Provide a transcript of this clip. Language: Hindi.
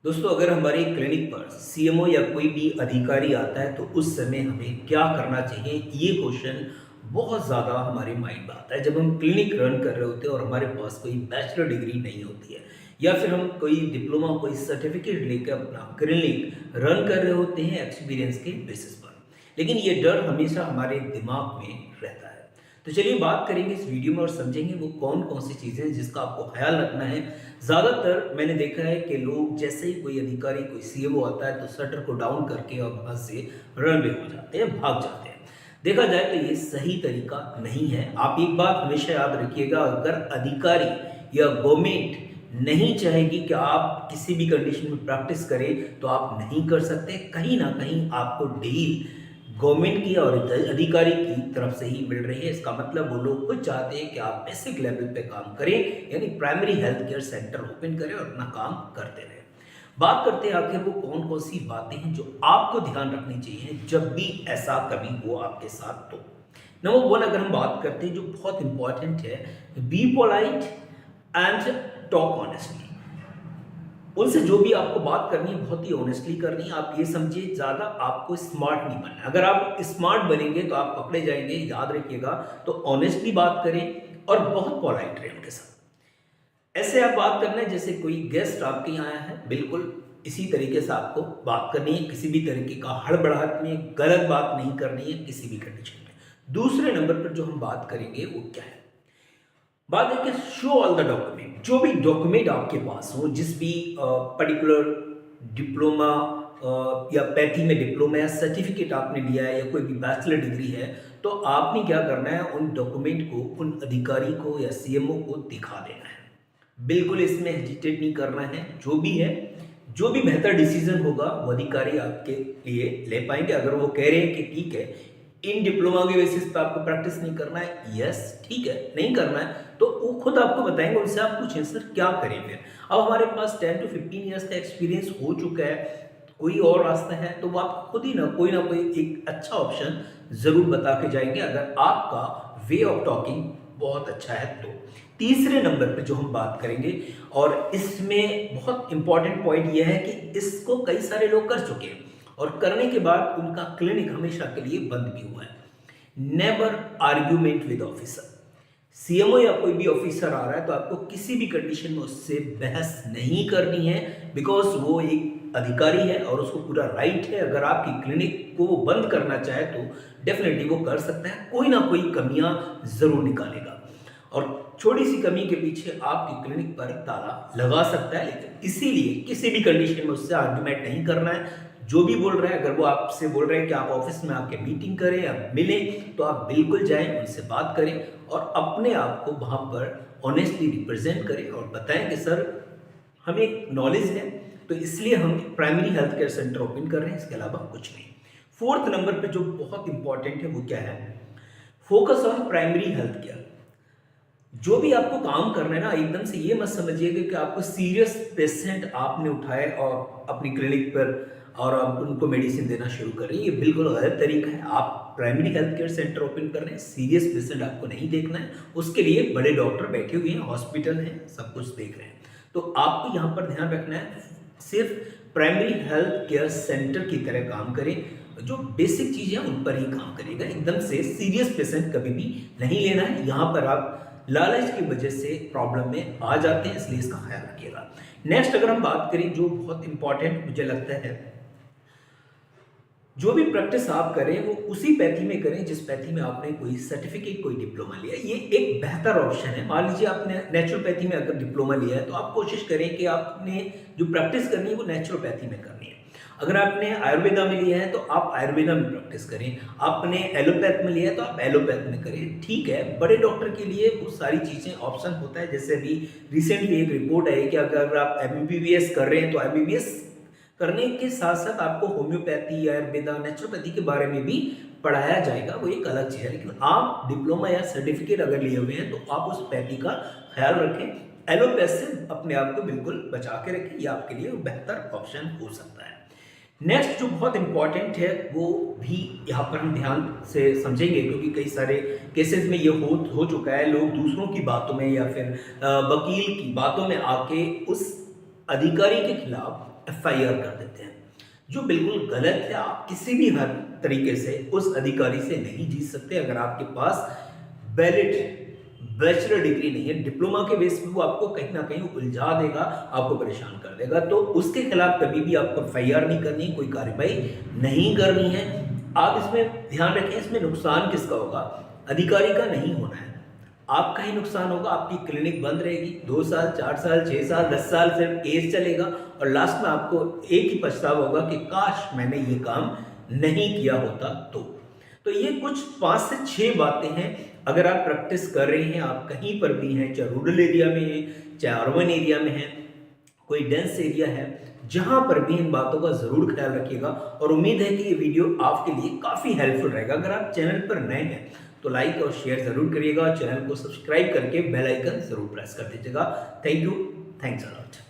दोस्तों, अगर हमारे क्लिनिक पर सीएमओ या कोई भी अधिकारी आता है तो उस समय हमें क्या करना चाहिए, ये क्वेश्चन बहुत ज़्यादा हमारे माइंड में आता है जब हम क्लिनिक रन कर रहे होते हैं और हमारे पास कोई बैचलर डिग्री नहीं होती है या फिर हम कोई डिप्लोमा कोई सर्टिफिकेट लेकर अपना क्लिनिक रन कर रहे होते हैं एक्सपीरियंस के बेसिस पर। लेकिन ये डर हमेशा हमारे दिमाग में रहता है। तो चलिए बात करेंगे इस वीडियो में और समझेंगे वो कौन कौन सी चीज़ें हैं जिसका आपको ख्याल रखना है। ज़्यादातर मैंने देखा है कि लोग जैसे ही कोई अधिकारी कोई सीएमओ आता है तो शटर को डाउन करके और वहाँ से रनवे हो जाते हैं, भाग जाते हैं। देखा जाए तो ये सही तरीका नहीं है। आप एक बात हमेशा याद रखिएगा, अगर अधिकारी या गवर्नमेंट नहीं चाहेगी कि आप किसी भी कंडीशन में प्रैक्टिस करें तो आप नहीं कर सकते। कहीं ना कहीं आपको डील गवर्नमेंट की और अधिकारी की तरफ से ही मिल रही है। इसका मतलब वो लोग खुद चाहते हैं कि आप बेसिक लेवल पे काम करें, यानी primary health care centre open करें और अपना काम करते रहें। बात करते हैं आखिर वो कौन कौन सी बातें हैं जो आपको ध्यान रखनी चाहिए जब भी ऐसा कभी हो आपके साथ। तो नंबर वन, अगर हम बात करते हैं जो बहुत इंपॉर्टेंट है, be polite and talk honestly. उनसे जो भी आपको बात करनी है बहुत ही ऑनेस्टली करनी है। आप ये समझिए, ज़्यादा आपको स्मार्ट नहीं बनना है। अगर आप स्मार्ट बनेंगे तो आप पकड़े जाएंगे, याद रखिएगा। तो ऑनेस्टली बात करें और बहुत पोलाइट रहें उनके साथ। ऐसे आप बात करना है जैसे कोई गेस्ट आपके यहाँ आया है, बिल्कुल इसी तरीके से आपको बात करनी है। किसी भी तरीके का हड़बड़ाहट में गलत बात नहीं करनी है किसी भी कंडीशन में। दूसरे नंबर पर जो हम बात करेंगे वो क्या है, बात है कि शो ऑल द डॉक्यूमेंट। जो भी डॉक्यूमेंट आपके पास हो, जिस भी पर्टिकुलर डिप्लोमा या पैथी में डिप्लोमा या सर्टिफिकेट आपने लिया है या कोई भी बैचलर डिग्री है, तो आपने क्या करना है, उन डॉक्यूमेंट को उन अधिकारी को या सीएमओ को दिखा देना है। बिल्कुल इसमें हेजिटेट नहीं करना है। जो भी है, जो भी बेहतर डिसीजन होगा वो अधिकारी आपके लिए ले पाएंगे। अगर वो कह रहे हैं कि ठीक है, इन डिप्लोमा के बेसिस पे आपको प्रैक्टिस नहीं करना है, यस ठीक है, नहीं करना है, तो वो खुद आपको बताएंगे। उनसे आप पूछें सर क्या करें फिर। अब हमारे पास 10 to 15 ईयर्स का एक्सपीरियंस हो चुका है, कोई और रास्ता है, तो वो आप खुद ही ना कोई एक अच्छा ऑप्शन जरूर बता के जाएंगे अगर आपका वे ऑफ टॉकिंग बहुत अच्छा है तो। तीसरे नंबर पे जो हम बात करेंगे, और इसमें बहुत इंपॉर्टेंट पॉइंट यह है कि इसको कई सारे लोग कर चुके हैं और करने के बाद उनका क्लिनिक हमेशा के लिए बंद भी हुआ है। Never argument with officer. CMO या कोई भी ऑफिसर आ रहा है तो आपको किसी भी कंडीशन में उससे बहस नहीं करनी है, बिकॉज वो एक अधिकारी है और उसको पूरा राइट है। अगर आपकी क्लिनिक को वो बंद करना चाहे तो डेफिनेटली वो कर सकता है, कोई ना कोई कमियां जरूर निकालेगा और छोटी सी कमी के पीछे आपकी क्लिनिक पर ताला लगा सकता है। लेकिन इसीलिए किसी भी कंडीशन में उससे आर्ग्यूमेंट नहीं करना है। जो भी बोल रहा है, अगर वो आपसे बोल रहे हैं कि आप ऑफिस में आके मीटिंग करें या मिलें, तो आप बिल्कुल जाएं, उनसे बात करें और अपने आप को वहाँ पर ऑनेस्टली रिप्रेजेंट करें और बताएं कि सर हमें एक नॉलेज है तो इसलिए हम primary health care centre open कर रहे हैं, इसके अलावा कुछ नहीं। फोर्थ नंबर पे जो बहुत इंपॉर्टेंट है वो क्या है, focus on primary health care. जो भी आपको काम करना है ना, एकदम से ये मत समझिएगा कि आपको सीरियस पेशेंट आपने उठाए और अपनी क्लिनिक पर और आप उनको मेडिसिन देना शुरू कर रहे हैं, ये बिल्कुल गलत तरीका है। आप primary health care centre open कर रहे हैं, सीरियस पेशेंट आपको नहीं देखना है, उसके लिए बड़े डॉक्टर बैठे हुए हैं, हॉस्पिटल हैं, सब कुछ देख रहे हैं। तो आपको यहाँ पर ध्यान रखना है, सिर्फ प्राइमरी हेल्थ केयर सेंटर की तरह काम करें। जो बेसिक चीज़ें हैं उन पर ही काम करेगा, एकदम से सीरियस पेशेंट कभी भी नहीं लेना है। यहाँ पर आप लालच की वजह से प्रॉब्लम में आ जाते हैं, इसलिए इसका ख्याल रखिएगा। नेक्स्ट अगर हम बात करें जो बहुत इंपॉर्टेंट मुझे लगता है, जो भी प्रैक्टिस आप करें वो उसी पैथी में करें जिस पैथी में आपने कोई सर्टिफिकेट कोई डिप्लोमा लिया। ये एक बेहतर ऑप्शन है। मान लीजिए आपने नेचुरोपैथी में अगर डिप्लोमा लिया है तो आप कोशिश करें कि आपने जो प्रैक्टिस करनी है वो नेचुरोपैथी में करनी है। अगर आपने आयुर्वेदा में लिया है तो आप आयुर्वेदा में प्रैक्टिस करें, आपने एलोपैथ में लिया है तो आप एलोपैथ में करें। ठीक है, बड़े डॉक्टर के लिए वो सारी चीज़ें ऑप्शन होता है। जैसे अभी रिसेंटली एक रिपोर्ट आई कि अगर आप एमबीबीएस कर रहे हैं तो एमबीबीएस करने के साथ साथ आपको होम्योपैथी आयुर्वेदा नेचुरोपैथी के बारे में भी पढ़ाया जाएगा, वो एक अलग चीज़ है। लेकिन आप डिप्लोमा या सर्टिफिकेट अगर लिए हुए हैं तो आप उस पैथी का ख्याल रखें। एलोपैथ से अपने आप को बिल्कुल बचा के रखें, ये आपके लिए बेहतर ऑप्शन हो सकता है। नेक्स्ट जो बहुत इंपॉर्टेंट है वो भी यहाँ पर हम ध्यान से समझेंगे, क्योंकि कई सारे केसेस में ये हो चुका है। लोग दूसरों की बातों में या फिर वकील की बातों में आके उस अधिकारी के खिलाफ एफआईआर कर देते हैं, जो बिल्कुल गलत है। आप किसी भी हर तरीके से उस अधिकारी से नहीं जीत सकते अगर आपके पास वैलिड बैचलर डिग्री नहीं है। डिप्लोमा के बेस पे वो आपको कहीं ना कहीं उलझा देगा, आपको परेशान कर देगा। तो उसके खिलाफ कभी भी आपको एफआईआर नहीं करनी, कोई कार्रवाई नहीं करनी है। आप इसमें ध्यान रखें, इसमें नुकसान किसका होगा? अधिकारी का नहीं होना है, आपका ही नुकसान होगा। आपकी क्लिनिक बंद रहेगी, 2 साल 4 साल 6 साल 10 साल सिर्फ केस चलेगा और लास्ट में आपको एक ही पछतावा होगा कि काश मैंने ये काम नहीं किया होता। तो ये कुछ 5 से 6 बातें हैं, अगर आप प्रैक्टिस कर रहे हैं, आप कहीं पर भी हैं, चाहे रूरल एरिया में हैं, चाहे अर्बन एरिया में हैं, कोई डेंस एरिया है, जहां पर भी इन बातों का जरूर ख्याल रखिएगा। और उम्मीद है कि ये वीडियो आपके लिए काफी हेल्पफुल रहेगा। अगर आप चैनल पर नए हैं तो लाइक और शेयर जरूर करिएगा और चैनल को सब्सक्राइब करके बेल आइकन जरूर प्रेस कर दीजिएगा। Thank you, thanks a lot.